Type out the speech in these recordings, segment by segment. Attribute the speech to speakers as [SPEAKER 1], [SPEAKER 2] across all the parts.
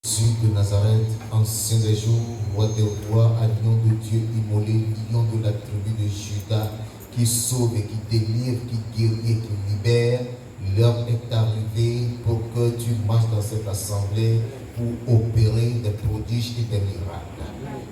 [SPEAKER 1] Jésus de Nazareth, ancien des jours, roi des rois, agneau de Dieu immolé, lion de la tribu de Juda, qui sauve et qui délivre, qui guérit et qui libère. L'heure est arrivée pour que tu marches dans cette assemblée pour opérer des prodiges et des miracles.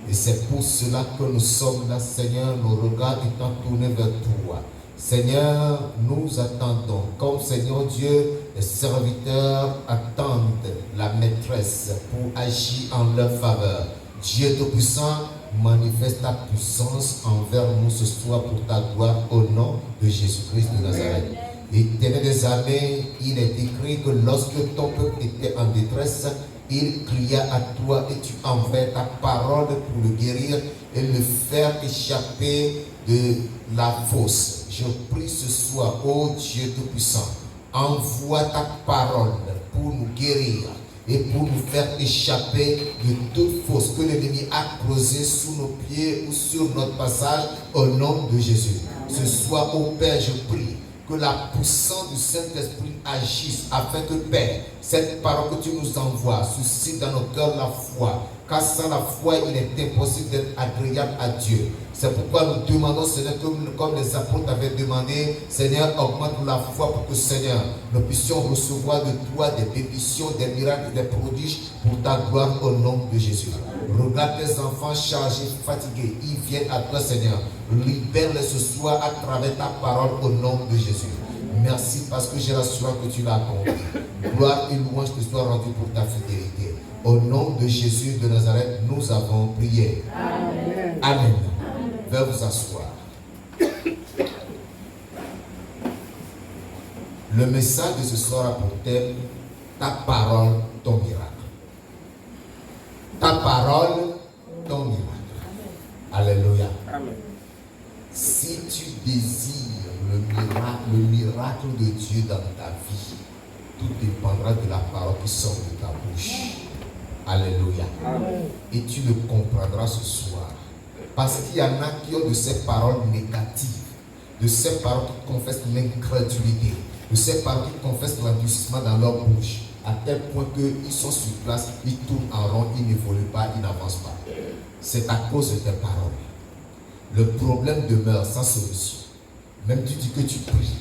[SPEAKER 1] Et c'est pour cela que nous sommes là, Seigneur, nos regards étant tournés vers toi. Seigneur, nous attendons, comme Seigneur Dieu, les serviteurs attendent la maîtresse pour agir en leur faveur. Dieu Tout-Puissant, manifeste ta puissance envers nous ce soir pour ta gloire au nom de Jésus-Christ de Nazareth. Éternel des armées, il est écrit que lorsque ton peuple était en détresse, il cria à toi et tu envoies ta parole pour le guérir et le faire échapper de la fosse. Je prie ce soir, ô Dieu Tout-Puissant, envoie ta parole pour nous guérir et pour nous faire échapper de toute fosse que l'ennemi a creusée sous nos pieds ou sur notre passage au nom de Jésus. Ce soir, ô Père, je prie que la puissance du Saint-Esprit agisse afin que, Père, cette parole que tu nous envoies suscite dans nos cœurs la foi. Car sans la foi, il est impossible d'être agréable à Dieu. C'est pourquoi nous demandons, Seigneur, comme les apôtres avaient demandé, Seigneur, augmente la foi pour que, Seigneur, nous puissions recevoir de toi des bénédictions, des miracles et des prodiges pour ta gloire au nom de Jésus. Regarde tes enfants chargés, fatigués. Ils viennent à toi, Seigneur. Libère-les ce soir à travers ta parole au nom de Jésus. Merci parce que j'ai l'assurance que tu l'as accompli. Gloire et louange te soient rendues pour ta fidélité. Au nom de Jésus de Nazareth, nous avons prié. Amen. Amen. Veuillez vous asseoir. Le message de ce soir a pour thème ta parole, ton miracle. Ta parole, ton miracle. Alléluia. Amen. Si tu désires le miracle de Dieu dans ta vie, tout dépendra de la parole qui sort de ta bouche. Alléluia. Amen. Et tu le comprendras ce soir. Parce qu'il y en a qui ont de ces paroles négatives, de ces paroles qui confessent l'incrédulité, de ces paroles qui confessent l'endurcissement dans leur bouche, à tel point qu'ils sont sur place, ils tournent en rond, ils n'évoluent pas, ils n'avancent pas. C'est à cause de tes paroles. Le problème demeure sans solution. Même tu dis que tu pries.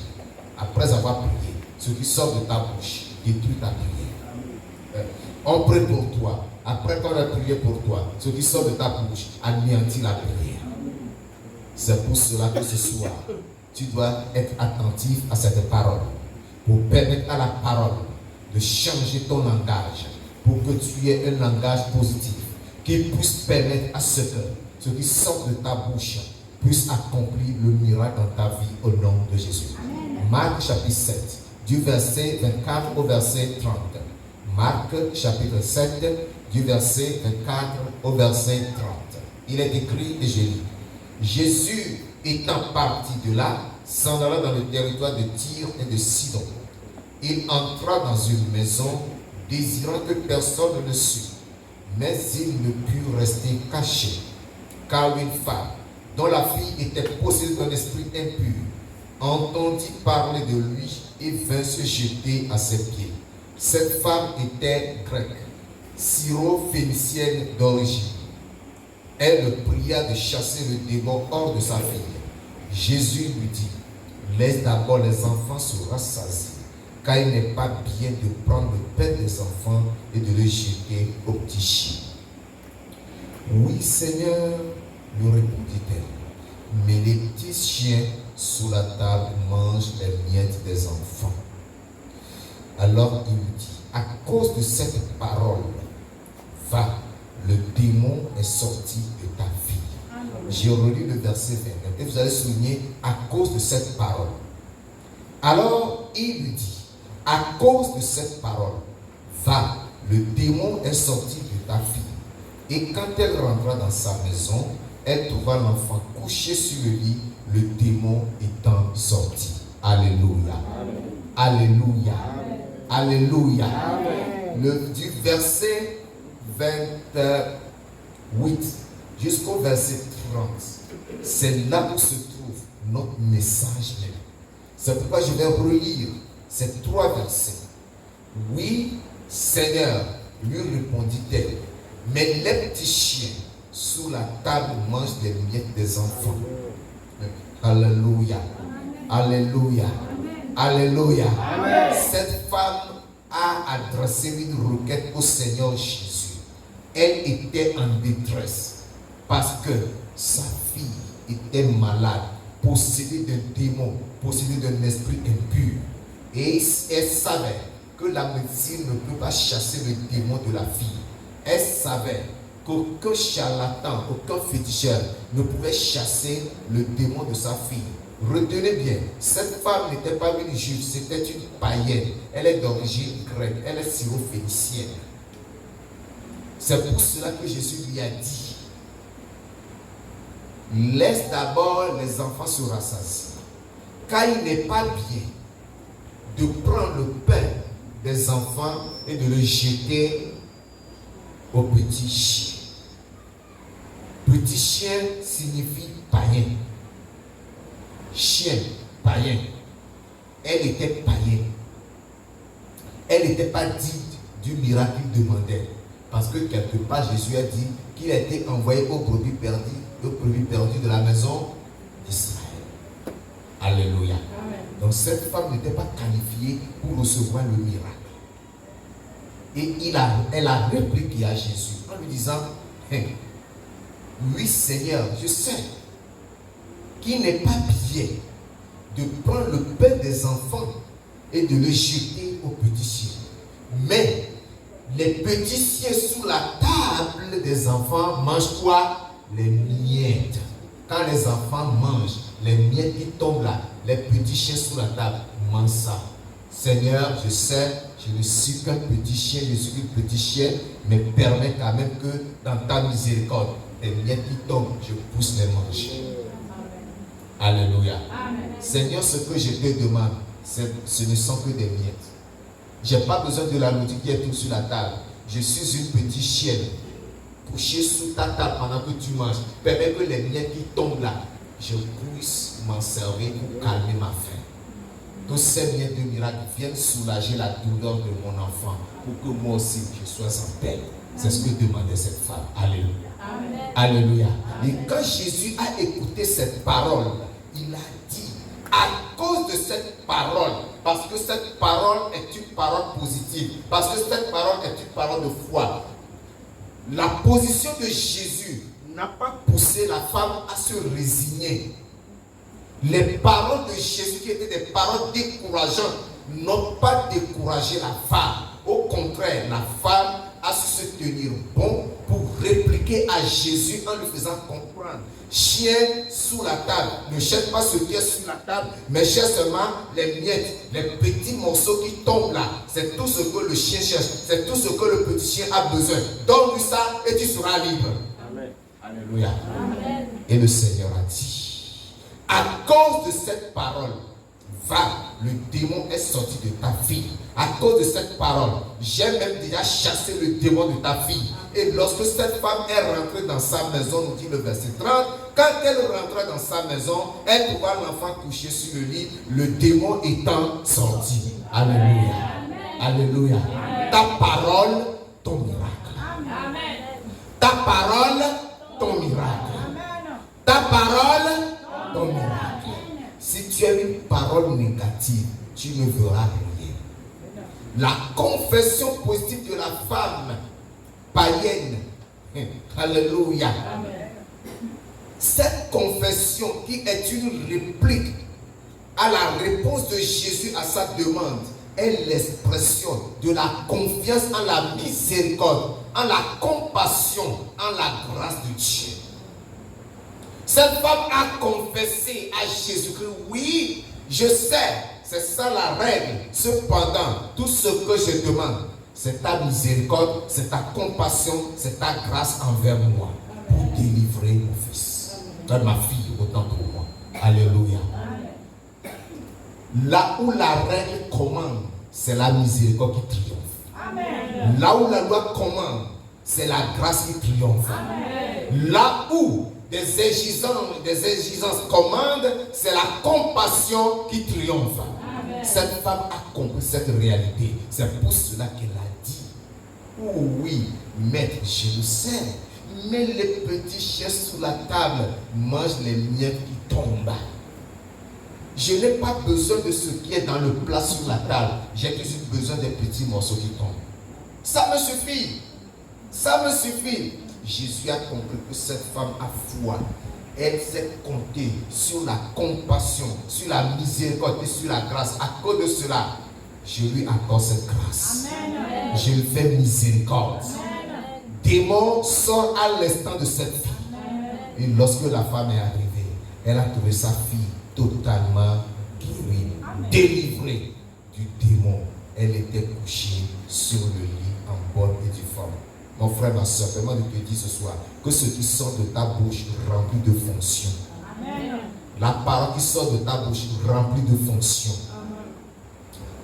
[SPEAKER 1] Après avoir prié, ce qui sort de ta bouche détruit ta prière. On prie pour toi. Après qu'on a prié pour toi, ce qui sort de ta bouche anéantit la prière. C'est pour cela que ce soir, tu dois être attentif à cette parole. Pour permettre à la parole de changer ton langage. Pour que tu aies un langage positif. Qui puisse permettre à ce qui sort de ta bouche puisse accomplir le miracle dans ta vie au nom de Jésus. Marc chapitre 7, du verset 24 au verset 30. Marc chapitre 7, du verset 24 au verset 30. Il est écrit et je lis. Jésus étant parti de là, s'en alla dans le territoire de Tyr et de Sidon. Il entra dans une maison, désirant que personne ne le sût. Mais il ne put rester caché, car une femme, dont la fille était possédée d'un esprit impur, entendit parler de lui et vint se jeter à ses pieds. Cette femme était grecque, syro-phénicienne d'origine. Elle le pria de chasser le démon hors de sa fille. Jésus lui dit, laisse d'abord les enfants se rassasier, car il n'est pas bien de prendre le pain des enfants et de le jeter aux petits chiens. Oui, Seigneur, lui répondit-elle, mais les petits chiens sous la table mangent les miettes des enfants. Alors il lui dit, à cause de cette parole, va, le démon est sorti de ta fille. J'ai relu le verset 29 et vous allez souligner, à cause de cette parole. Alors il lui dit, à cause de cette parole, va, le démon est sorti de ta fille. Et quand elle rentra dans sa maison, elle trouva l'enfant couché sur le lit, le démon étant sorti. Alléluia. Amen. Alléluia. Amen. Alléluia. Amen. Du verset 28 jusqu'au verset 30, c'est là où se trouve notre message même. C'est pourquoi je vais relire ces 3 versets. Oui, Seigneur, Lui répondit-elle, mais les petits chiens sous la table mangent les miettes des enfants. Alléluia. Alléluia. Alléluia. Cette femme a adressé une requête au Seigneur Jésus. Elle était en détresse parce que sa fille était malade, possédée d'un démon, possédée d'un esprit impur. Et elle savait que la médecine ne peut pas chasser le démon de la fille. Elle savait qu'aucun charlatan, aucun féticheur ne pouvait chasser le démon de sa fille. Retenez bien, cette femme n'était pas une juive, c'était une païenne. Elle est d'origine grecque, elle est syro-phénicienne. C'est pour cela que Jésus lui a dit, laisse d'abord les enfants se rassasier, car il n'est pas bien de prendre le pain des enfants et de le jeter aux petits chiens. Petit chien signifie païen. Chien, païen. Elle était païenne. Elle n'était pas dite du miracle qu'il demandait. Parce que quelque part, Jésus a dit qu'il a été envoyé aux brebis perdues de la maison d'Israël. Alléluia. Amen. Donc cette femme n'était pas qualifiée pour recevoir le miracle. Et elle a répliqué à Jésus en lui disant, oui Seigneur, je sais qu'il n'est pas bien de prendre le pain des enfants et de le jeter aux petits chiens. Mais les petits chiens sous la table des enfants mangent quoi? Les miettes. Quand les enfants mangent, les miettes qui tombent là, les petits chiens sous la table mangent ça. Seigneur, je sais, je ne suis qu'un petit chien, je suis un petit chien, mais permets quand même que dans ta miséricorde, les miettes qui tombent, je puisse les manger. Alléluia. Amen. Seigneur, ce que je te demande, ce ne sont que des miettes. Je n'ai pas besoin de la nourriture qui est tout sur la table. Je suis une petite chienne couchée sous ta table pendant que tu manges. Permets que les miettes qui tombent là, je puisse m'en servir pour calmer ma faim. Que ces miettes de miracle viennent soulager la douleur de mon enfant pour que moi aussi je sois en paix. C'est ce que demandait cette femme. Alléluia. Amen. Alléluia. Et quand Jésus a écouté cette parole, il a dit, à cause de cette parole, parce que cette parole est une parole positive, parce que cette parole est une parole de foi, la position de Jésus n'a pas poussé la femme à se résigner. Les paroles de Jésus qui étaient des paroles décourageantes n'ont pas découragé la femme. Au contraire, la femme a su se tenir bon pour répliquer à Jésus en lui faisant comprendre. Chien sous la table, ne cherche pas ce qui est sous la table, mais cherche seulement les miettes, les petits morceaux qui tombent là. C'est tout ce que le chien cherche, c'est tout ce que le petit chien a besoin. Donne-lui ça et tu seras libre. Amen. Alléluia. Amen. Et le Seigneur a dit, à cause de cette parole, va, le démon est sorti de ta fille. À cause de cette parole, j'ai même déjà chassé le démon de ta fille. Et lorsque cette femme est rentrée dans sa maison, nous dit le verset 30, quand elle rentrait dans sa maison, elle trouva l'enfant couché sur le lit, le démon étant sorti. Alléluia. Alléluia. Ta parole, ton miracle. Ta parole, ton miracle. Ta parole, ton miracle. Si tu as une parole négative, tu ne verras rien. La confession positive de la femme païenne, alléluia. Cette confession qui est une réplique à la réponse de Jésus à sa demande est l'expression de la confiance en la miséricorde, en la compassion, en la grâce de Dieu. Cette femme a confessé à Jésus que oui, je sais, c'est ça la règle. Cependant, tout ce que je demande, c'est ta miséricorde, c'est ta compassion, c'est ta grâce envers moi pour délivrer mon fils. Comme ma fille, autant pour moi. Alléluia. Là où la règle commande, c'est la miséricorde qui triomphe. Amen. Là où la loi commande, c'est la grâce qui triomphe. Amen. Là où des exigences commandent, c'est la compassion qui triomphe. Amen. Cette femme a compris cette réalité. C'est pour cela qu'elle a dit, Oh oui, maître, je le sais. Mais les petits chiens sous la table mangent les miettes qui tombent. Je n'ai pas besoin de ce qui est dans le plat sur la table. J'ai juste besoin des petits morceaux qui tombent. Ça me suffit. Ça me suffit. Jésus a compris que cette femme a foi. Elle s'est comptée sur la compassion, sur la miséricorde et sur la grâce. À cause de cela, je lui accorde cette grâce. Amen. Je lui fais miséricorde. Amen. Démon sort à l'instant de cette fille. Amen. Et lorsque la femme est arrivée, elle a trouvé sa fille totalement guérie, délivrée du démon. Elle était couchée sur le lit en bonne et due forme. Mon frère, ma soeur, vraiment de te dire ce soir que ce qui sort de ta bouche remplit de fonctions. Amen. La parole qui sort de ta bouche remplit de fonctions.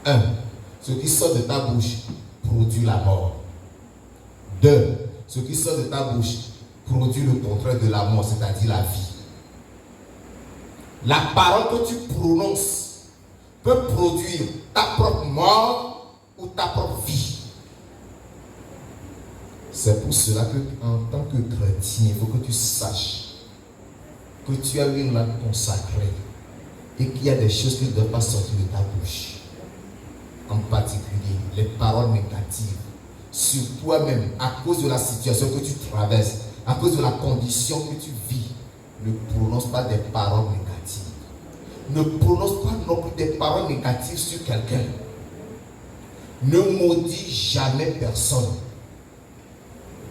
[SPEAKER 1] Amen. 1. Ce qui sort de ta bouche produit la mort. 2. Ce qui sort de ta bouche produit le contraire de la mort, c'est-à-dire la vie. La parole que tu prononces peut produire ta propre mort ou ta propre vie. C'est pour cela que, en tant que chrétien, il faut que tu saches que tu as une langue consacrée et qu'il y a des choses qui ne doivent pas sortir de ta bouche. En particulier, les paroles négatives sur toi-même à cause de la situation que tu traverses, à cause de la condition que tu vis. Ne prononce pas des paroles négatives. Ne prononce pas non plus des paroles négatives sur quelqu'un. Ne maudis jamais personne.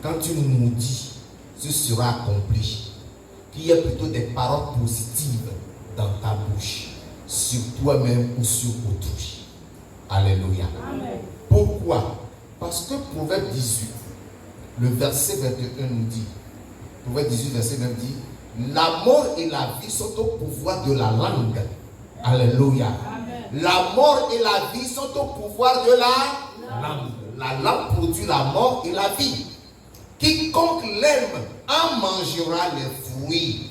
[SPEAKER 1] Quand tu maudis, ce sera accompli. Qu'il y ait plutôt des paroles positives dans ta bouche, sur toi-même ou sur autrui. Alléluia. Amen. Pourquoi? Parce que Proverbe 18, le verset 21 nous dit, Proverbe 18, verset 20 dit, la mort et la vie sont au pouvoir de la langue. Alléluia. Amen. La mort et la vie sont au pouvoir de la langue. La langue produit la mort et la vie. Quiconque l'aime en mangera les fruits.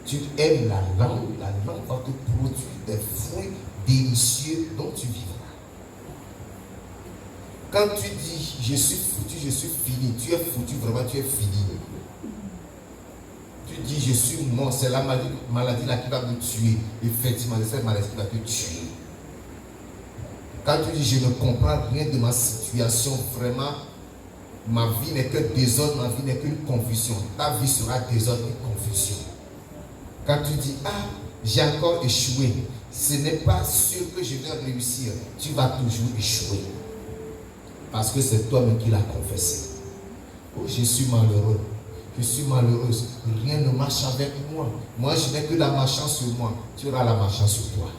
[SPEAKER 1] Tu aimes la langue va te produire des fruits délicieux dont tu vivras. Quand tu dis je suis foutu, je suis fini, tu es foutu, vraiment tu es fini. Tu dis je suis mort, c'est la maladie là qui va me tuer. Effectivement, c'est cette maladie qui va te tuer. Quand tu dis je ne comprends rien de ma situation, vraiment, ma vie n'est que désordre, ma vie n'est qu'une confusion. Ta vie sera désordre et confusion. Quand tu dis ah, j'ai encore échoué, ce n'est pas sûr que je vais réussir. Tu vas toujours échouer. Parce que c'est toi-même qui l'as confessé. Oh, je suis malheureux. Je suis malheureuse. Rien ne marche avec moi. Moi, je n'ai que la malchance sur moi. Tu auras la malchance sur toi.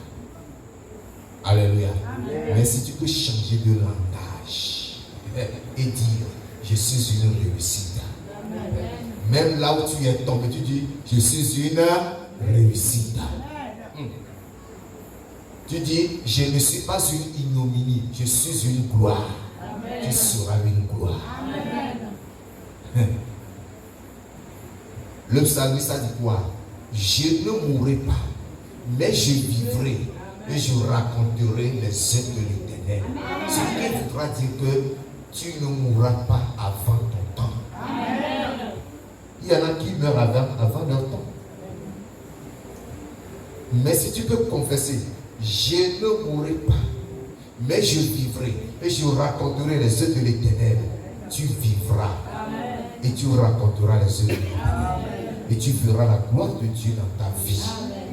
[SPEAKER 1] Alléluia. Amen. Mais si tu peux changer de langage et dire je suis une réussite. Amen. Même là où tu es tombé, tu dis je suis une réussite. Tu dis je ne suis pas une ignominie, je suis une gloire. Amen. Tu seras une gloire. Amen. Le psalmiste a dit quoi? Je ne mourrai pas, mais je vivrai et je raconterai les œuvres de l'Éternel. Ce qui voudra dire que tu ne mourras pas avant ton temps. Amen. Il y en a qui meurent avant leur temps. Mais si tu peux confesser, je ne mourrai pas, mais je vivrai et je raconterai les œuvres de l'Éternel. Tu vivras. Amen. Et tu raconteras les œuvres de l'Éternel. Et tu verras la gloire de Dieu dans ta vie.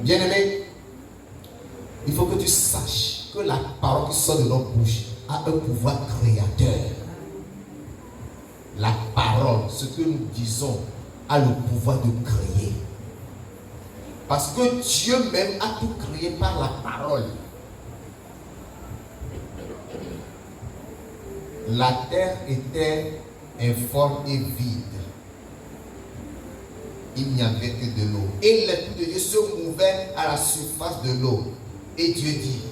[SPEAKER 1] Bien-aimé, il faut que tu saches que la parole qui sort de notre bouche a un pouvoir créateur. La parole, ce que nous disons, a le pouvoir de créer. Parce que Dieu même a tout créé par la parole. La terre était informe et vide. Il n'y avait que de l'eau. Et l'Esprit de Dieu se mouvait à la surface de l'eau. Et Dieu dit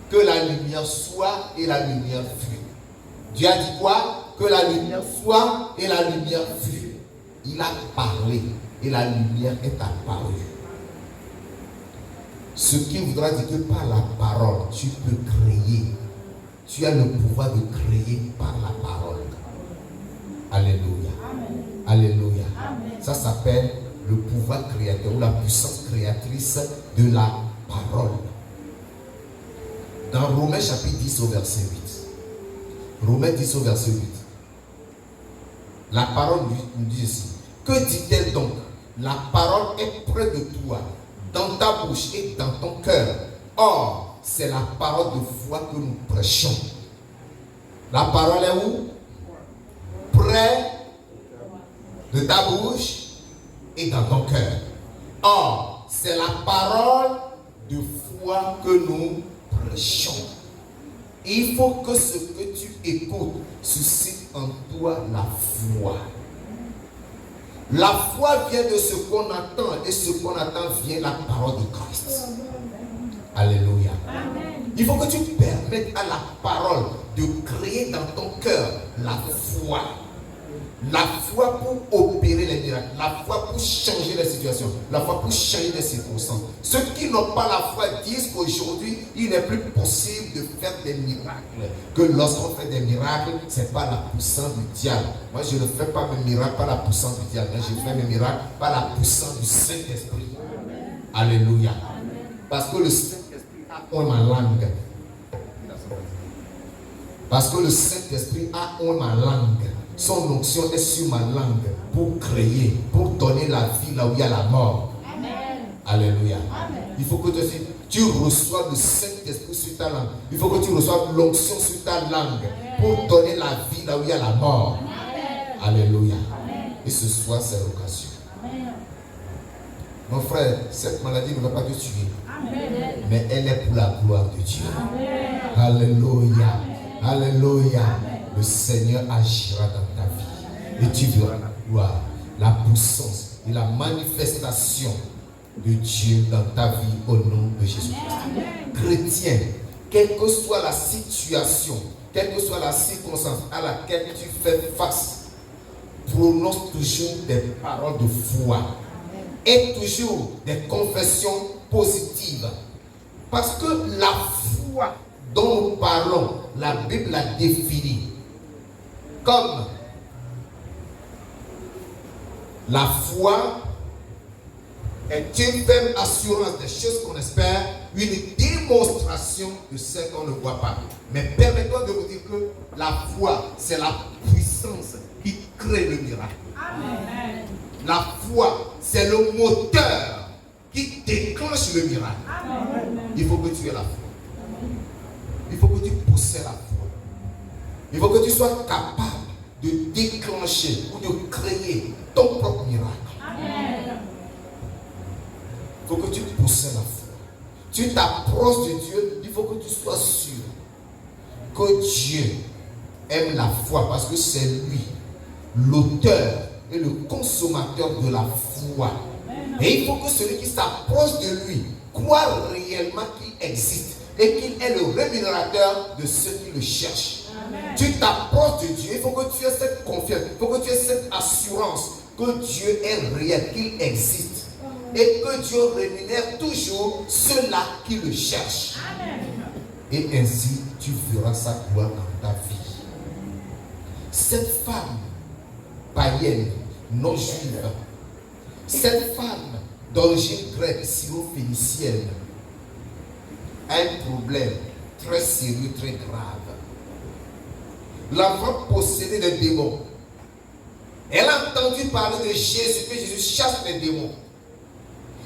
[SPEAKER 1] que la lumière soit et la lumière fut. Dieu a dit quoi? Que la lumière soit et la lumière fut. Il a parlé et la lumière est apparue. Ce qui voudra dire que par la parole, tu peux créer. Tu as le pouvoir de créer par la parole. Alléluia.
[SPEAKER 2] Amen.
[SPEAKER 1] Alléluia.
[SPEAKER 2] Amen.
[SPEAKER 1] Ça s'appelle le pouvoir créateur ou la puissance créatrice de la parole. Dans Romains chapitre 10 au verset 8. Romains 10 au verset 8. La parole nous dit ici. Que dit-elle donc? La parole est près de toi, dans ta bouche et dans ton cœur. Or, c'est la parole de foi que nous prêchons. La parole est où? Près de ta bouche et dans ton cœur. Or, c'est la parole de foi que nous prêchons. Il faut que ce que tu écoutes suscite en toi la foi. La foi vient de ce qu'on attend et ce qu'on attend vient de la parole de Christ. Alléluia.
[SPEAKER 2] Amen.
[SPEAKER 1] Il faut que tu permettes à la parole de créer dans ton cœur la foi. La foi pour opérer les miracles, la foi pour changer les situations, la foi pour changer les circonstances. Ceux qui n'ont pas la foi disent qu'aujourd'hui, il n'est plus possible de faire des miracles. Que lorsqu'on fait des miracles, ce n'est pas la puissance du diable. Moi, je ne fais pas mes miracles par la puissance du diable, mais je fais mes miracles par la puissance du Saint-Esprit. Alléluia. Parce que le Saint-Esprit a ma langue. Parce que le Saint-Esprit a ma langue. Son onction est sur ma langue pour créer, pour donner la vie là où il y a la mort.
[SPEAKER 2] Amen.
[SPEAKER 1] Alléluia.
[SPEAKER 2] Amen.
[SPEAKER 1] Il faut que tu reçoives le Saint-Esprit sur ta langue. Il faut que tu reçoives l'onction sur ta langue pour donner la vie là où il y a la mort.
[SPEAKER 2] Amen.
[SPEAKER 1] Alléluia.
[SPEAKER 2] Amen.
[SPEAKER 1] Et ce soir, c'est l'occasion.
[SPEAKER 2] Amen.
[SPEAKER 1] Mon frère, cette maladie ne va pas te tuer,
[SPEAKER 2] Amen.
[SPEAKER 1] mais elle est pour la gloire de Dieu.
[SPEAKER 2] Amen.
[SPEAKER 1] Alléluia. Alléluia.
[SPEAKER 2] Amen.
[SPEAKER 1] Le Seigneur agira dans ta vie et tu verras la gloire, la puissance et la manifestation de Dieu dans ta vie au nom de Jésus-Christ. Chrétien, quelle que soit la situation, quelle que soit la circonstance à laquelle tu fais face, prononce toujours des paroles de foi et toujours des confessions positives. Parce que la foi dont nous parlons, la Bible la définit comme la foi est une ferme assurance des choses qu'on espère, une démonstration de ce qu'on ne voit pas. Mais permettons de vous dire que la foi, c'est la puissance qui crée le miracle.
[SPEAKER 2] Amen.
[SPEAKER 1] La foi, c'est le moteur qui déclenche le miracle.
[SPEAKER 2] Amen.
[SPEAKER 1] Il faut que tu aies la foi. Il faut que tu possèdes la foi. Il faut que tu sois capable de déclencher ou de créer ton propre miracle.
[SPEAKER 2] Amen.
[SPEAKER 1] Il faut que tu possèdes la foi. Tu t'approches de Dieu, il faut que tu sois sûr que Dieu aime la foi parce que c'est lui, l'auteur et le consommateur de la foi. Et il faut que celui qui s'approche de lui croit réellement qu'il existe et qu'il est le rémunérateur de ceux qui le cherchent. Amen. Tu t'approches de Dieu, il faut que tu aies cette confiance, il faut que tu aies cette assurance que Dieu est réel, qu'il existe. Et que Dieu rémunère toujours ceux-là qui le cherchent. Amen. Et ainsi, tu verras sa gloire dans ta vie. Cette femme païenne, non juive, cette femme d'origine grecque, syro-phénicienne, a un problème très sérieux, très grave. L'enfant possédait des démons. Elle a entendu parler de Jésus, que Jésus chasse les démons.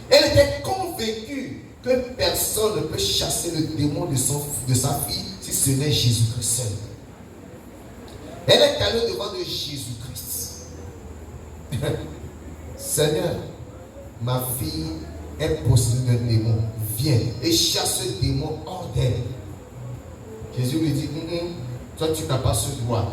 [SPEAKER 1] Elle était convaincue que personne ne peut chasser le démon de sa fille si ce n'est Jésus-Christ seul. Elle est allée devant de Jésus-Christ. Seigneur, ma fille est possédée d'un démon. Viens et chasse ce démon hors d'elle. Jésus lui dit, toi tu n'as pas ce droit.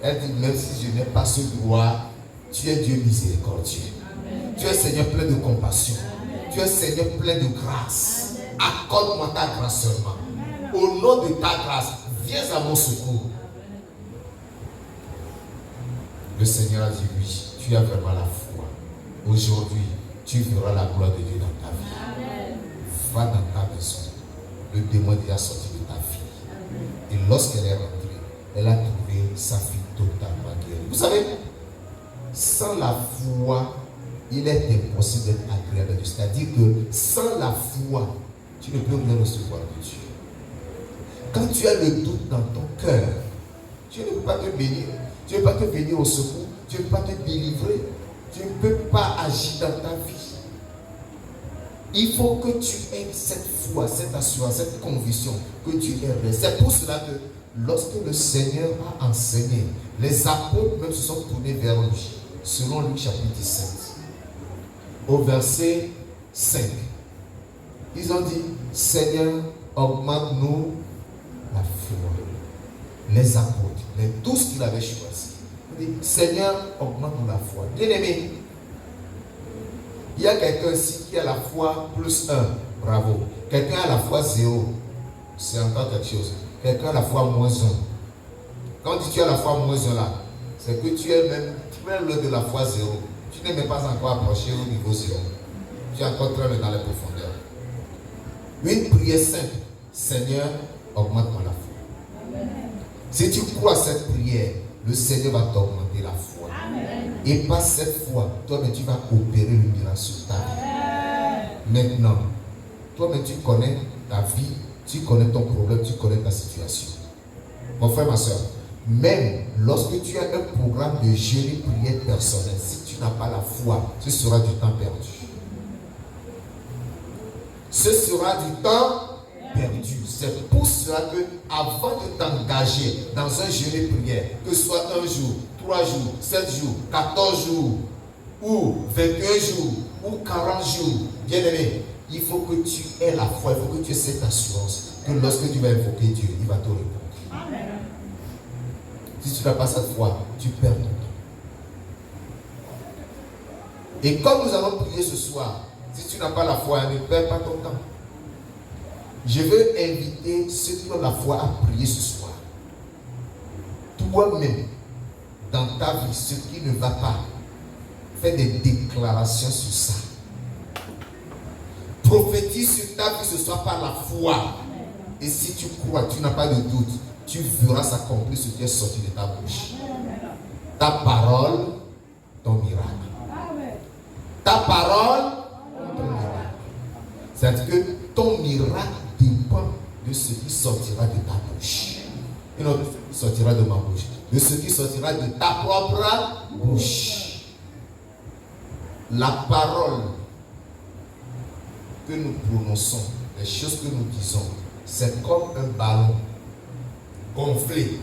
[SPEAKER 1] Elle dit, même si je n'ai pas ce droit, tu es Dieu miséricordieux. Amen. Tu es Seigneur plein de compassion. Amen. Tu es Seigneur plein de grâce. Accorde-moi ta grâce seulement. Amen. Au nom de ta grâce, viens à mon secours. Le Seigneur a dit, oui, tu as vraiment la foi. Aujourd'hui, tu verras la gloire de Dieu dans ta vie. Amen. Va dans ta maison. Le démon est déjà sorti de ta vie. Amen. Et lorsqu'elle est rentrée, elle a trouvé sa fille totalement guérie. Vous savez, sans la foi, il est impossible d'être agréable à Dieu. C'est-à-dire que sans la foi, tu ne peux rien recevoir de Dieu. Quand tu as le doute dans ton cœur, Dieu ne peut pas te bénir. Dieu ne peut pas te venir au secours. Dieu ne peut pas te délivrer. Dieu ne peut pas agir dans ta vie. Il faut que tu aies cette foi, cette assurance, cette conviction que Dieu est vrai. C'est pour cela que lorsque le Seigneur a enseigné, les apôtres même se sont tournés vers lui, selon Luc chapitre 17, au verset 5. Ils ont dit, Seigneur, augmente-nous la foi. Les apôtres, les 12 qu'il avait choisis, ils ont dit, Seigneur, augmente-nous la foi. Bien aimé, il y a quelqu'un ici qui a la foi plus 1, bravo. Quelqu'un a la foi 0, c'est encore quelque chose. Quelqu'un a la foi moins 1. Quand tu as la foi moins 1 là, c'est que tu es même très loin de la foi 0. Tu n'es même pas encore approché au niveau 0. Tu es encore très loin dans les profondeurs. Une prière simple. Seigneur, augmente-moi la foi. Amen. Si tu crois à cette prière, le Seigneur va t'augmenter la foi. Amen. Et par cette foi, toi-même tu vas opérer le miracle sur ta vie. Maintenant, toi-même tu connais ta vie, tu connais ton problème, tu connais ta situation. Mon frère, ma soeur, même lorsque tu as un programme de jeûne prière personnel, si tu n'as pas la foi, ce sera du temps perdu. Ce sera du temps perdu. C'est pour cela que, avant de t'engager dans un jeûne prière, que ce soit 1 jour, 3 jours, 7 jours, 14 jours, ou 21 jours, ou 40 jours, bien aimé, il faut que tu aies la foi, il faut que tu aies cette assurance que lorsque tu vas invoquer Dieu, il va te répondre. Amen. Si tu n'as pas cette foi, tu perds ton temps. Et comme nous allons prier ce soir, si tu n'as pas la foi, ne perds pas ton temps. Je veux inviter ceux qui ont la foi à prier ce soir. Toi-même, dans ta vie, ce qui ne va pas, fais des déclarations sur ça. Prophétise sur ta vie ce soir par la foi. Et si tu crois, tu n'as pas de doute, tu verras s'accomplir ce qui est sorti de ta bouche. Ta parole, ton miracle. Ta parole, ton miracle. C'est-à-dire que ton miracle dépend de ce qui sortira de ta bouche. Et non de ce qui sortira de ma bouche. De ce qui sortira de ta propre bouche. La parole que nous prononçons, les choses que nous disons, c'est comme un ballon gonflé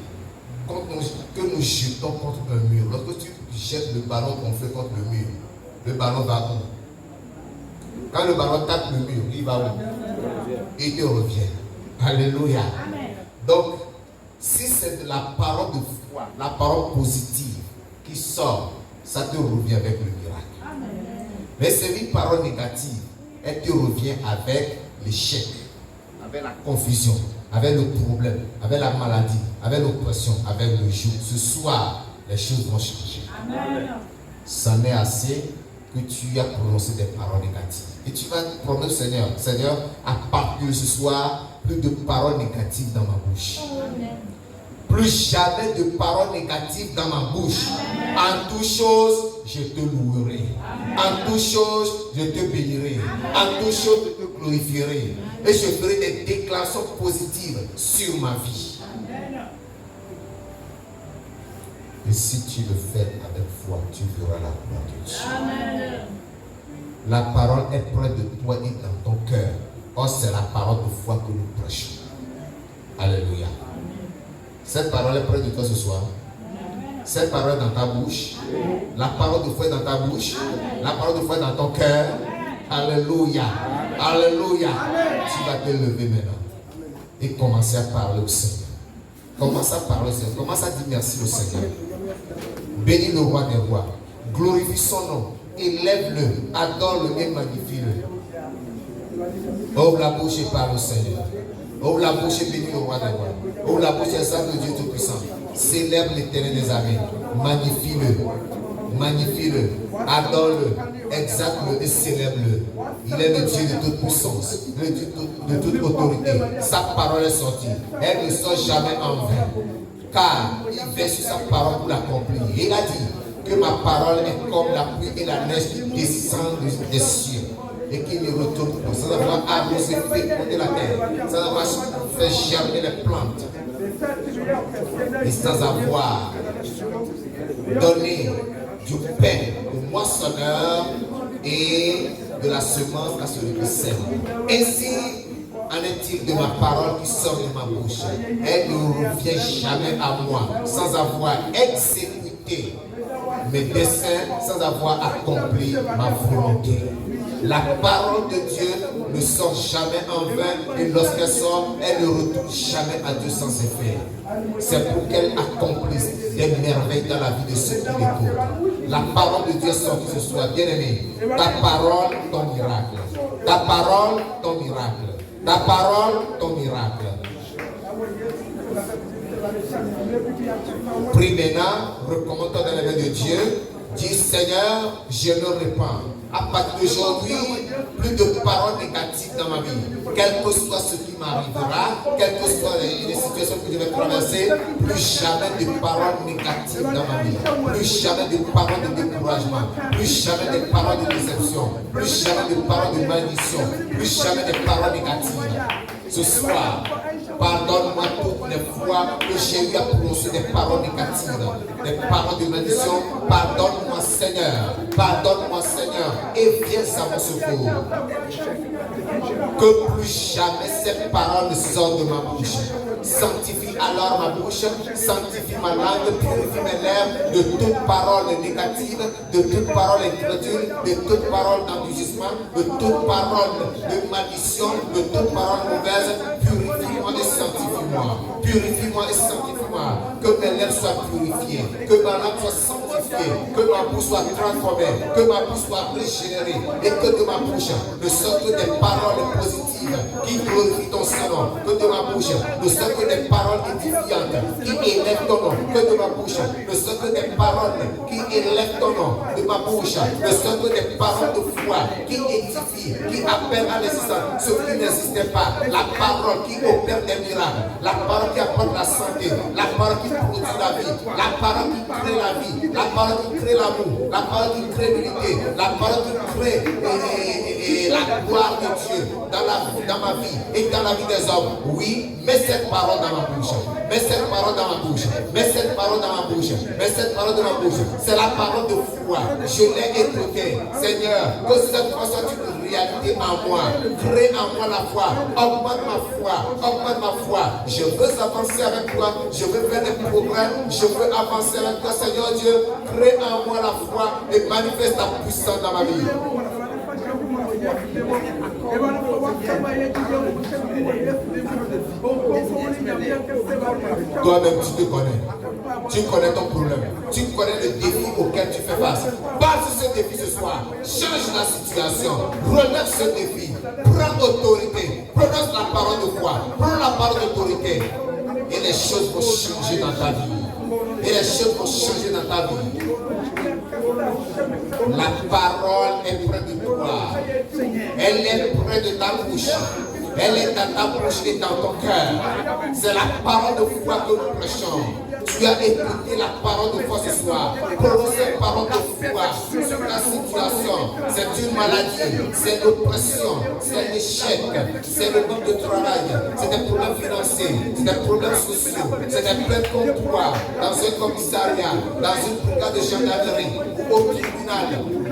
[SPEAKER 1] que nous jetons contre un mur. Lorsque tu jettes le ballon gonflé contre le mur, le ballon va où? Quand le ballon tape le mur, il va où? Et il revient. Alléluia. Amen. Donc, si c'est de la parole de foi, la parole positive qui sort, ça te revient avec le miracle. Amen. Mais c'est une parole négative, elle te revient avec l'échec, avec la confusion, avec le problème, avec la maladie, avec l'oppression, avec le jour. Ce soir, les choses vont changer. Amen. Ça n'est assez que tu as prononcé des paroles négatives. Et tu vas prononcer, Seigneur, Seigneur, à partir de ce soir, plus de paroles négatives dans ma bouche. Amen. Plus jamais de paroles négatives dans ma bouche. Amen. En toute chose, je te louerai. Amen. En toute chose, je te bénirai. Amen. En toute chose, je te glorifierai. Amen. Et je ferai des déclarations positives sur ma vie. Amen. Et si tu le fais avec foi, tu verras la gloire de Dieu. Amen. La parole est près de toi et dans ton cœur. Or, c'est la parole de foi que nous prêchons. Alléluia. Amen. Cette parole est près de toi ce soir. Amen. Cette parole est dans ta bouche. Amen. La parole de foi est dans ta bouche. Amen. La parole de foi est dans ton cœur. Amen. Alléluia. Amen. Alléluia. Amen. Tu vas te lever maintenant et commencer à parler au Seigneur. Commence à parler au Seigneur. Commence à dire merci au Seigneur. Bénis le roi des rois. Glorifie son nom. Élève-le. Adore-le et magnifie-le. Ouvre la bouche et parle au Seigneur. Ouvre la bouche et bénis le roi des rois. Ouvre la bouche et salue le Dieu Tout-Puissant. Célèbre l'Éternel des armées. Magnifie-le. Magnifie-le, adore-le, exalte-le et célèbre-le. Il est le Dieu de toute puissance, le Dieu de toute autorité. Sa parole est sortie. Elle ne sort jamais en vain. Car il veille sur sa parole pour l'accomplir. Il a dit que ma parole est comme la pluie et la neige qui descendent des cieux. Et qui ne retourne pas sans avoir arrosé, fécondé la terre, sans avoir fait germer les plantes. Et sans avoir donné du pain au moissonneur et de la semence à celui qui sème. Ainsi en est-il de ma parole qui sort de ma bouche. Elle ne revient jamais à moi sans avoir exécuté mes desseins, sans avoir accompli ma volonté. La parole de Dieu ne sort jamais en vain et lorsqu'elle sort, elle ne retourne jamais à Dieu sans effet. C'est pour qu'elle accomplisse des merveilles dans la vie de ceux qui l'écoutent. La parole de Dieu sort ce soir, bien-aimé. Ta parole, ton miracle. Ta parole, ton miracle. Ta parole, ton miracle. Prie maintenant, recommande-toi dans les mains de Dieu. Dis Seigneur, je me répands. À partir d'aujourd'hui, plus de paroles négatives dans ma vie. Quel que soit ce qui m'arrivera, quelles que soient les situations que je vais traverser, plus jamais de paroles négatives dans ma vie. Plus jamais de paroles de découragement. Plus jamais de paroles de déception. Plus jamais de paroles de malédiction. Plus jamais de paroles négatives. Ce soir, pardonne-moi toutes les fois que j'ai eu à prononcer des paroles négatives, des paroles de malédiction. Pardonne-moi Seigneur, pardonne-moi Seigneur et viens à mon secours. Que plus jamais ces paroles ne sortent de ma bouche. Sanctifie alors ma bouche, sanctifie ma langue, purifie mes lèvres de toute parole négative, de toute parole incrédule, de toute parole d'endurcissement, de toute parole de malédiction, de toute parole mauvaise. Purifie-moi et sanctifie-moi. Purifie-moi et sanctifie-moi. Que mes lèvres soient purifiées, que ma langue soit sanctifiée, que ma bouche soit transformée, que ma bouche soit régénérée et que de ma bouche ne sortent que des paroles positives qui glorifient ton Saint-Nom. Que de ma bouche ne sortent que des paroles édifiantes qui élèvent ton nom. Que de ma bouche ne sortent que des paroles qui élèvent ton nom. De ma bouche ne sortent que des paroles de foi qui édifient, qui appellent à l'existence ce qui n'existait pas. La parole qui opère des miracles, la parole qui apporte la santé, la parole qui produit la vie, la parole qui crée la vie, la parole qui crée l'amour, la parole qui crée l'unité, la parole qui crée la gloire de Dieu dans ma vie et dans la vie des hommes. Oui, mets cette parole dans ma bouche. Mets cette parole dans ma bouche. Mets cette parole dans ma bouche. Mets cette parole dans ma bouche. C'est la parole de foi. Je l'ai écoutée. Seigneur, que cette foi soit une réalité en moi. Crée en moi la foi. Augmente ma foi. Augmente ma foi. Je veux avancer avec toi. Je veux faire des progrès. Je veux avancer avec toi, Seigneur Dieu. Crée en moi la foi et manifeste ta puissance dans ma vie. Toi-même, tu te connais. Tu connais ton problème. Tu connais le défi auquel tu fais face. Parle sur ce défi ce soir. Change la situation. Relève ce défi. Prends autorité. Prononce la parole de foi. Prends la parole d'autorité. Et les choses vont changer dans ta vie. Et les choses vont changer dans ta vie. La parole est près de toi. Elle est près de ta bouche. Elle est dans ta bouche et dans ton cœur. C'est la parole de foi que nous prêchons. Tu as écouté la parole de foi ce soir. Prononce la parole de foi sur la situation. C'est une maladie, c'est l'oppression, c'est l'échec, c'est le manque de travail, c'est des problèmes financiers, c'est des problèmes sociaux, c'est des plaintes contre toi dans un commissariat, dans une brigade de gendarmerie ou au tribunal.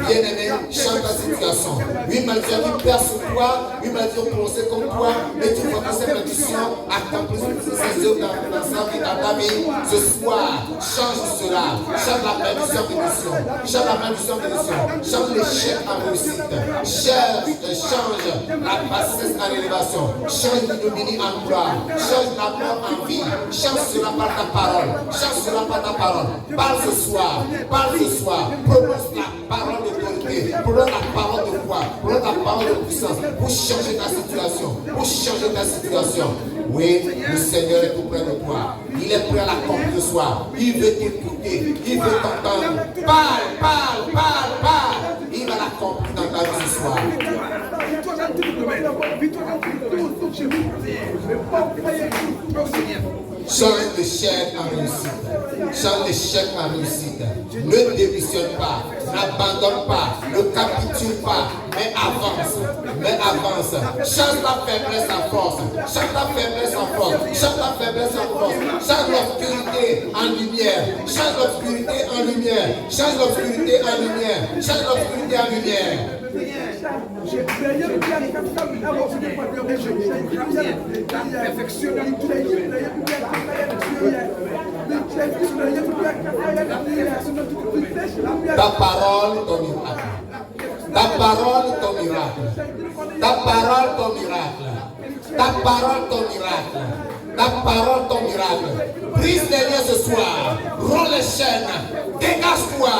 [SPEAKER 1] Bien-aimé, change ta situation. Oui, malgré tu perds sur toi, oui, malgré tu prononces comme toi, mais tu vois que cette bénédiction accomplit ses œuvres dans sa vie, dans ta vie. Ce soir, change cela. Change la bénédiction en bénédiction. Change la bénédiction en bénédiction. Change l'échec en réussite. Change la bassesse en élévation. Change l'ignominie en gloire. Change la mort en vie. Change cela par ta parole. Change cela par ta parole. Parle ce soir. Parle ce soir. Prononce la parole d'autorité. Prononce la parole de foi. Prononce la parole de puissance pour changer ta situation. Pour changer ta situation. Oui, le Seigneur est tout près de toi. Il est prêt à l'accomplir ce soir. Il veut t'écouter. Il veut t'entendre. Parle, parle. Change l'échec en réussite. Change l'échec en réussite. Ne démissionne pas. N'abandonne pas. Ne capitule pas. Mais avance. Mais avance. Change la faiblesse en force. Change la faiblesse en force. Change la faiblesse en force. Change l'obscurité en lumière. Change l'obscurité en lumière. Change l'obscurité en lumière. Change l'obscurité en lumière. Ta parole, ton miracle. Ta parole, ton miracle. Ta parole, ton miracle. Ta parole, ton miracle. Ta parole, ton miracle. Brise les liens ce soir. Romps les chaînes. Dégage-toi.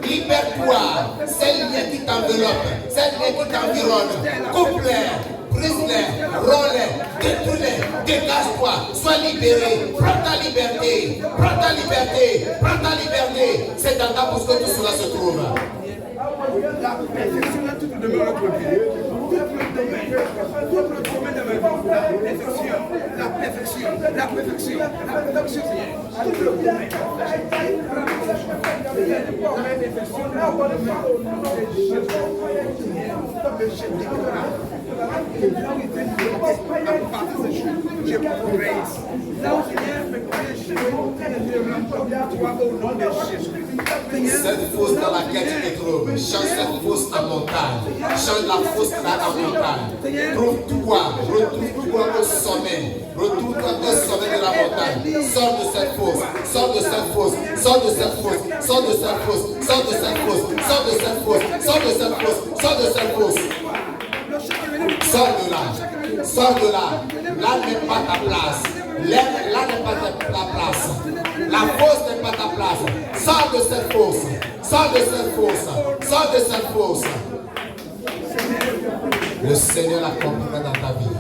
[SPEAKER 1] Libère-toi. C'est le lien qui t'enveloppe. C'est le lien qui t'environne. Coupe-les. Brise-les. Romps-les. Détruis-les. Dégage-toi. Sois libéré. Prends ta liberté. Prends ta liberté. Prends ta liberté. C'est dans ta bouche que tout cela se trouve.
[SPEAKER 3] La perfection là, tout demeure notre vie. Tout le domaine de ma vie. La perfection, la perfection, la perfection, Seigneur. Tout le domaine. Je progresse. Là où
[SPEAKER 1] cette fosse dans laquelle tu te trouves, change cette fosse en montagne, change la fosse là en montagne. Trouve-toi, retrouve-toi au sommet, retrouve-toi au sommet de la montagne. Sors de cette fosse, sors de cette fosse, sors de cette fosse, sors de cette fosse, sors de cette fosse, sors de cette fosse, sors de cette fosse, sors de cette fosse. Sors de là, sors de là. Là n'est pas ta place. Là n'est pas ta place. La fosse n'est pas ta place. Sors de cette fosse. Sors de cette fosse. Sors de cette fosse. Le Seigneur l'accomplira dans ta vie.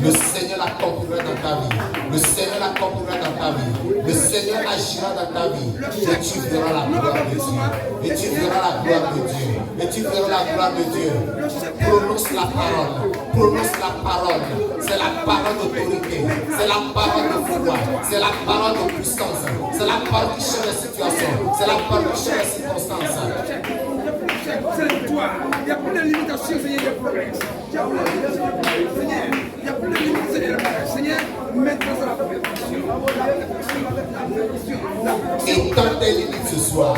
[SPEAKER 1] Le Seigneur l'accomplira dans ta vie. Le Seigneur l'accomplira dans ta vie. Le Seigneur agira dans ta vie. Et tu verras la gloire de Dieu. Et tu verras la gloire de Dieu. Et tu verras la gloire de Dieu. Prononce la parole. Prononce la parole. C'est la parole d'autorité. C'est la parole de foi. C'est la parole de puissance. C'est la parole qui change les situations. C'est la parole qui change les circonstances.
[SPEAKER 3] C'est la victoire. Il n'y a plus de limitation, Seigneur, il y a progrès. Il n'y a plus de limitation, Seigneur. Il n'y a plus de limitation, Seigneur. Seigneur, maintenant c'est la perfection.
[SPEAKER 1] Étends tes limites ce soir.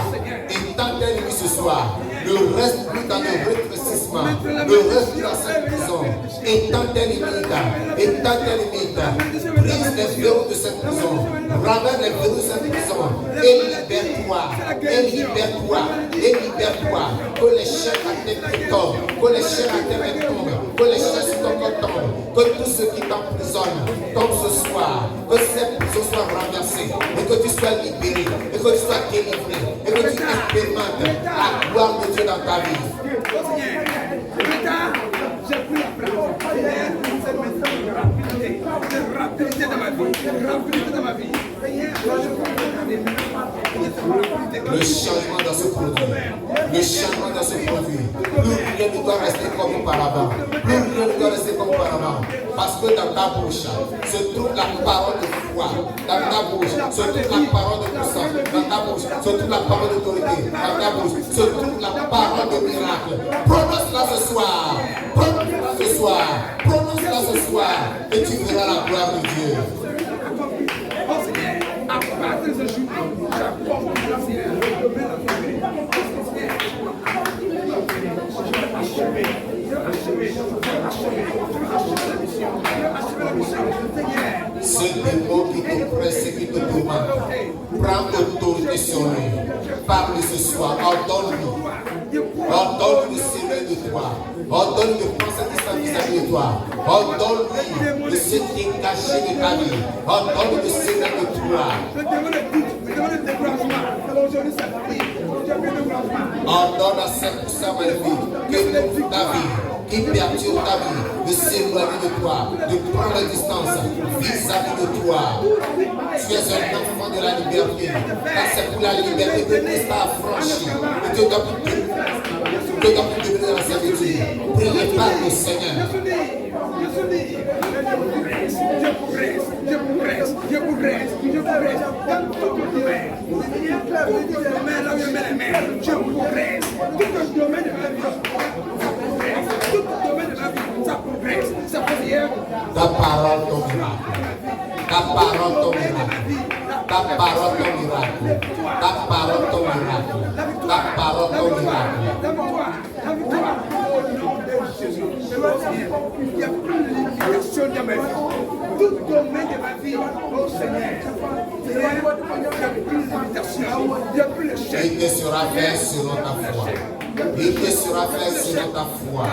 [SPEAKER 1] Étends tes limites ce soir. Ne reste plus dans le rétrécissement. Ne reste plus dans cette prison. Étends tes limites. Étends tes limites. Brise les verrous de cette prison. Ramène les verrous de cette prison. Et libère-toi. Et libère-toi. Et libère-toi. Que les chaînes à tes pieds tombent. Que les chaînes à tes mains tombent. Que les chaînes sur ton corps tombent. Que tous ceux qui t'emprisonnent tombent ce soir. Que ces prisons soient renversées. Et que tu sois libéré. Et que tu sois délivré. Et que tu expérimentes la gloire de Dieu dans ta vie.
[SPEAKER 3] J'ai pris la place. C'est maintenant rapidité dans ma vie. Rapidité dans ma vie.
[SPEAKER 1] Le changement dans ce produit. Le changement dans ce produit. Plus rien ne doit rester comme auparavant. Plus rien ne doit rester comme auparavant. Parce que dans ta bouche se trouve la parole de foi. Dans ta bouche se trouve la parole de puissance. Dans ta bouche se trouve la parole d'autorité. Dans ta bouche se trouve la parole de miracle. Prononce-la ce soir. Prononce-la ce soir. Prononce-la ce soir. Et tu verras la gloire de Dieu.
[SPEAKER 3] Oh Seigneur, à partir de ce jour, j'apporte la Seigneur.
[SPEAKER 1] Ce démon qui te presse et qui te tourmente, prends autorité sur lui. Parle ce soir, ordonne-lui. Ordonne-lui de s'élever de toi. Ordonne-lui de prendre sa distance vis-à-vis de toi. Ordonne-lui de se dégager de ta vie. Ordonne-lui de s'élever de toi. Ordonne à cette puissance maléfique que ta vie, qui perturbe ta vie, de s'éloigner de toi, de prendre la distance vis-à-vis de toi. Tu es un enfant de la liberté. Car c'est pour la liberté que Christ a affranchi. Et que tu dois plus demeurer dans la servitude. Priez par le Seigneur.
[SPEAKER 3] Dans tout le domaine. Tout le domaine là où je mets les mains, je progresse. Tout le domaine de ma vie, ça progresse. Tout le domaine de ma vie, ça progresse. Ça prière.
[SPEAKER 1] Ta parole, ton miracle. Ta parole, ton miracle. Ta parole, ton miracle. Ta parole, ton miracle. Ta parole, ton miracle.
[SPEAKER 3] La victoire, au nom de Jésus. Il n'y a plus de limitation dans ma vie. Tout domaine de ma vie, oh Seigneur, il n'y a plus de limitation, il n'y a plus de chèque.
[SPEAKER 1] Il te sera fait selon ta foi. Il te sera fait selon ta foi.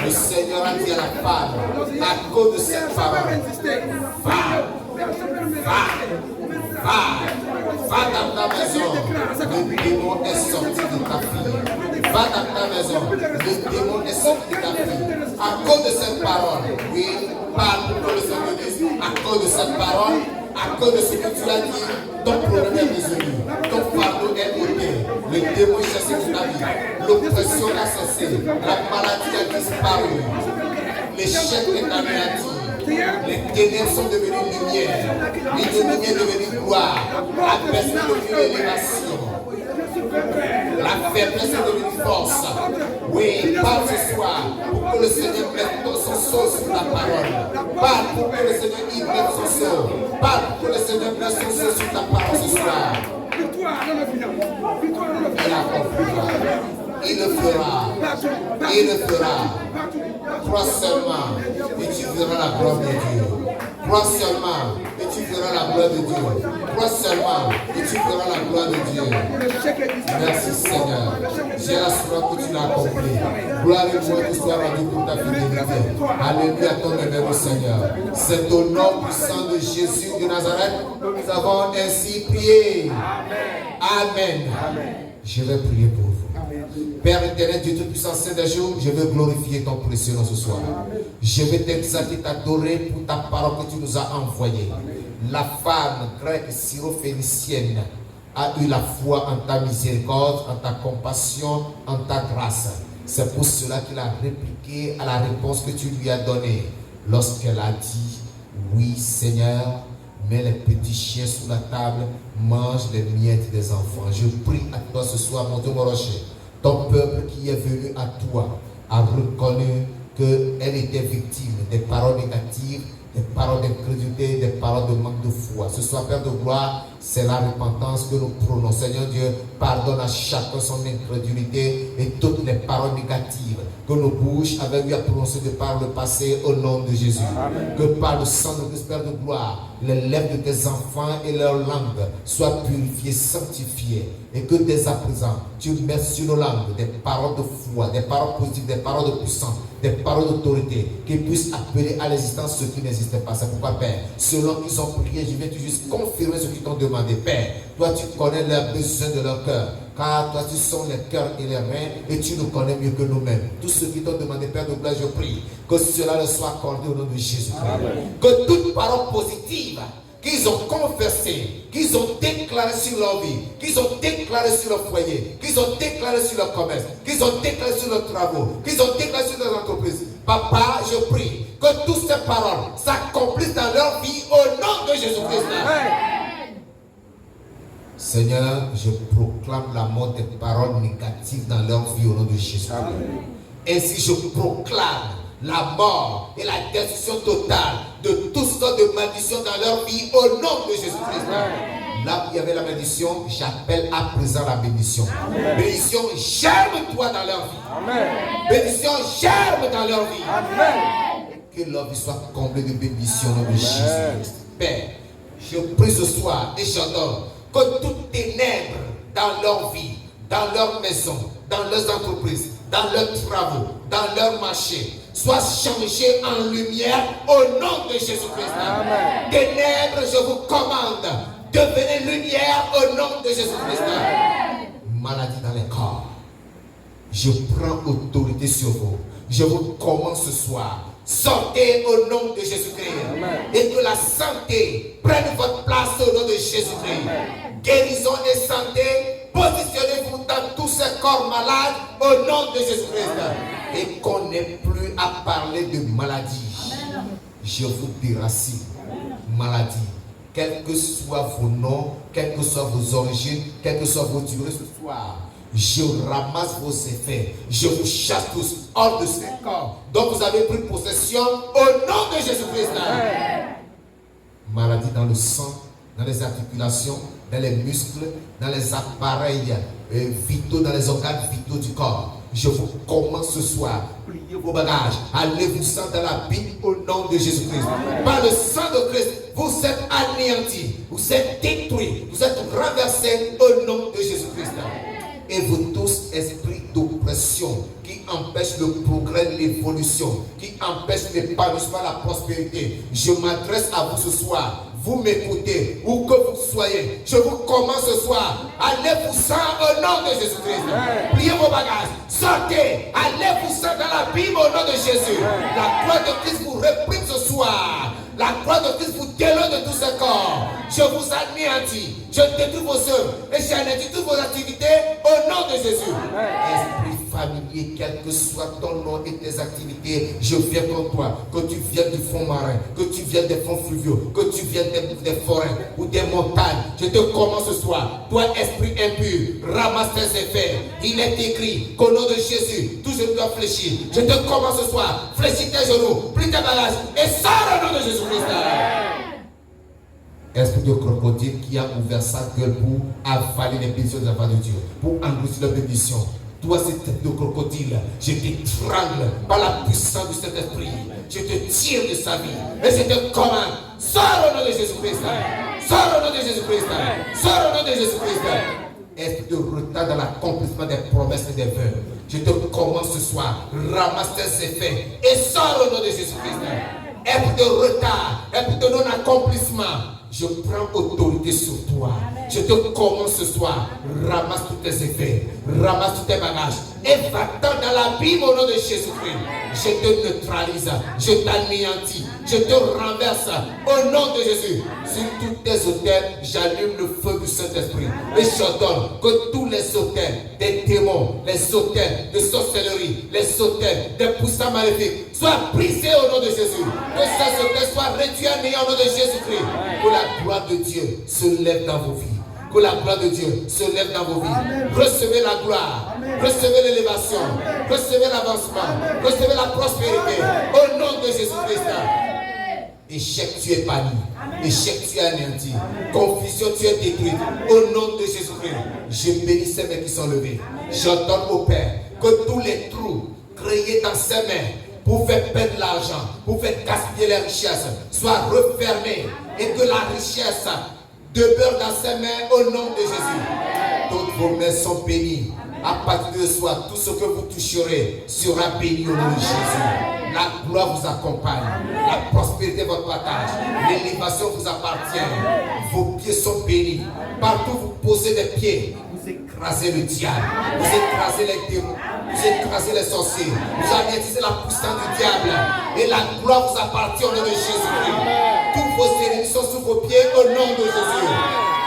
[SPEAKER 1] Le Seigneur a dit à la femme, à cause de cette parole, va dans ta maison. Le démon est sorti de ta fille. Va dans ta maison. Le démon est sorti de ta fille. À cause de cette parole, oui, parle pour que le Seigneur dise, à cause de cette parole, à cause de ce que tu as dit, ton problème est résolu, ton fardeau est ôté, le démon est chassé de ta vie, l'oppression a cessé, la maladie a disparu, l'échec est anéanti, les ténèbres sont devenues lumière, l'ignominie est devenue gloire, la personne est devenue élévation. La faiblesse est devenue force. Oui, parle ce soir pour que le Seigneur mette son sceau sur ta parole. Parle pour que le Seigneur y mette son sceau. Parle pour que le Seigneur mette son sceau sur ta parole ce soir. Il le fera. Il le fera. Crois seulement et tu verras la gloire de Dieu. Crois seulement et tu verras la gloire de Dieu. Crois seulement et tu verras la gloire de Dieu. Merci Seigneur. J'ai la foi que tu l'as accompli. Gloire et joie te soient rendues pour ta fidélité. Alléluia ton honneur Seigneur. C'est au nom puissant de Jésus de Nazareth nous avons ainsi prié. Amen. Je vais prier pour vous. Père éternel, Dieu Tout-Puissant, Saint des jours, je veux glorifier ton précieux nom ce soir. Je veux t'exalter, t'adorer pour ta parole que tu nous as envoyée. La femme grecque syrophénicienne a eu la foi en ta miséricorde, en ta compassion, en ta grâce. C'est pour cela qu'il a répliqué à la réponse que tu lui as donnée. Lorsqu'elle a dit, oui Seigneur, mets les petits chiens sous la table, mange les miettes des enfants. Je prie à toi ce soir, mon Dieu, mon rocher. Ton peuple qui est venu à toi a reconnu qu'elle était victime des paroles négatives, des paroles d'incrédulité, des paroles de manque de foi. Ce soir, Père de gloire, c'est la repentance que nous prenons. Seigneur Dieu, pardonne à chacun son incrédulité et toutes les paroles négatives que nos bouches avaient eu à prononcer de par le passé au nom de Jésus. Amen. Que par le sang de Christ, Père de gloire, les lèvres de tes enfants et leur langue soient purifiées, sanctifiées, et que dès à présent, tu mettes sur nos langues des paroles de foi, des paroles positives, des paroles de puissance, des paroles d'autorité, qui puissent appeler à l'existence ce qui n'existait pas. C'est pourquoi, Père, selon qu'ils ont prié, je viens tout juste confirmer ce qu'ils t'ont demandé. Père, toi tu connais leurs besoins de leur cœur, car toi tu sens les cœurs et les reins, et tu nous connais mieux que nous-mêmes. Tout ce qu'ils t'ont demandé, Père de gloire, je prie que cela leur soit accordé au nom de Jésus-Christ. Que toute parole positive qu'ils ont conversé, qu'ils ont déclaré sur leur vie, qu'ils ont déclaré sur leur foyer, qu'ils ont déclaré sur leur commerce, qu'ils ont déclaré sur leurs travaux, qu'ils ont déclaré sur leurs entreprises. Papa, je prie que toutes ces paroles s'accomplissent dans leur vie au nom de Jésus-Christ. Seigneur, je proclame la mort des paroles négatives dans leur vie au nom de Jésus. Ainsi, je proclame la mort et la destruction totale de toutes sortes de malédictions dans leur vie au nom de Jésus-Christ. Là où il y avait la malédiction, j'appelle à présent la bénédiction. Bénédiction, germe-toi dans leur vie. Amen. Bénédiction, germe dans leur vie. Amen. Que leur vie soit comblée de bénédiction au nom de Jésus-Christ. Père, je prie ce soir et j'ordonne que toutes ténèbres dans leur vie, dans leur maison, dans leurs entreprises, dans leurs travaux, dans leur marché, soit changé en lumière au nom de Jésus-Christ. Amen. Ténèbres, je vous commande, devenez lumière au nom de Jésus-Christ. Maladie dans les corps, je prends autorité sur vous. Je vous commande ce soir, sortez au nom de Jésus-Christ. Et que la santé prenne votre place au nom de Jésus-Christ. Guérison et santé, positionnez-vous dans tous ces corps malades au nom de Jésus-Christ. et qu'on n'ait plus à parler de maladie. Je vous déracine. Maladie. Quels que soient vos noms, quelles que soient vos origines, quelles que soient vos durées ce soir, je ramasse vos effets. Je vous chasse tous hors de ce corps dont vous avez pris possession au nom de Jésus-Christ. Maladie dans le sang, dans les articulations, dans les muscles, dans les appareils vitaux, dans les organes vitaux du corps. Je vous commande ce soir, pliez vos bagages, allez-vous-en dans la Bible au nom de Jésus-Christ. Par le sang de Christ, vous êtes anéantis, vous êtes détruits, vous êtes renversés au nom de Jésus-Christ. Et vous tous, esprits d'oppression qui empêchent le progrès, l'évolution, qui empêchent l'épanouissement, la prospérité, je m'adresse à vous ce soir. Vous m'écoutez, où que vous soyez, je vous commande ce soir, allez-vous-en au nom de Jésus-Christ. Pliez vos bagages, sortez, allez-vous-en dans la Bible au nom de Jésus. La croix de Christ vous réprime ce soir. La croix de Christ vous déloge de tout ce corps. Je vous anéantis, je détruis vos œuvres et j'anéantis toutes vos activités au nom de Jésus. Esprit familier, quel que soit ton nom et tes activités, je viens contre toi. Que tu viennes du fond marin, que tu viennes des fonds fluviaux, que tu viennes des forêts ou des montagnes. Je te commande ce soir, toi esprit impur, ramasse tes effets. Il est écrit qu'au nom de Jésus, tout genou doit fléchir. Je te commande ce soir, fléchis tes genoux, plie tes bagages et sors au nom de Jésus-Christ. Esprit de crocodile qui a ouvert sa gueule pour avaler les bénédictions de la part de Dieu, pour engloutir la bénédiction. Toi, cette tête de crocodile, je t'étrangle par la puissance de cet esprit. Je te tire de sa vie. Et je te commande, sors au nom de Jésus-Christ. Sors au nom de Jésus-Christ. Sors au nom de Jésus-Christ. Esprit de retard dans l'accomplissement des promesses et des vœux. Je te commande ce soir, ramasse tes effets et sors au nom de Jésus-Christ. Esprit de retard, esprit de non-accomplissement. Je prends autorité sur toi. Je te commande ce soir, ramasse tous tes effets, ramasse tous tes bagages et va-t'en dans la Bible au nom de Jésus-Christ. Je te neutralise, je t'anéantis, je te renverse au nom de Jésus. Sur tous tes autels, j'allume le feu du Saint-Esprit et j'ordonne que tous les autels des démons, les autels de sorcellerie, les autels des puissants maléfiques soient brisés au nom de Jésus. Que ces autels soient réduits à néant au nom de Jésus-Christ. Que la gloire de Dieu se lève dans vos vies. Que la gloire de Dieu se lève dans vos vies. Recevez la gloire, recevez l'élévation, recevez l'avancement, recevez la prospérité au nom de Jésus-Christ. Échec, tu es banni. Échec, tu es anéanti. Confusion, tu es détruite. Au nom de Jésus-Christ, je bénis ces mains qui sont levées. J'ordonne au Père que tous les trous créés dans ces mains pour faire perdre l'argent, pour faire gaspiller les richesses, soient refermés et que la richesse demeure dans ses mains au nom de Jésus. Toutes vos mains sont bénies. À partir de ce soir, tout ce que vous toucherez sera béni au nom de Jésus. La gloire vous accompagne. La prospérité votre partage. L'élévation vous appartient. Vos pieds sont bénis. Partout vous posez des pieds. Vous écrasez le diable. Vous écrasez les démons. Vous écrasez les sorciers. Vous anéantissez la puissance du diable. Et la gloire vous appartient au nom de Jésus-Christ. Tous vos ennemis sont sous vos pieds au nom de Jésus.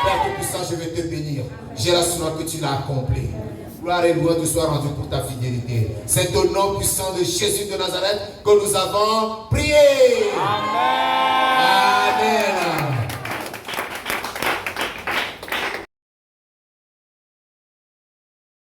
[SPEAKER 1] Père Tout-Puissant, je vais te bénir. J'ai l'assurance que tu l'as accompli. Gloire et louange te soient rendues pour ta fidélité. C'est au nom puissant de Jésus de Nazareth que nous avons prié. Amen. Amen.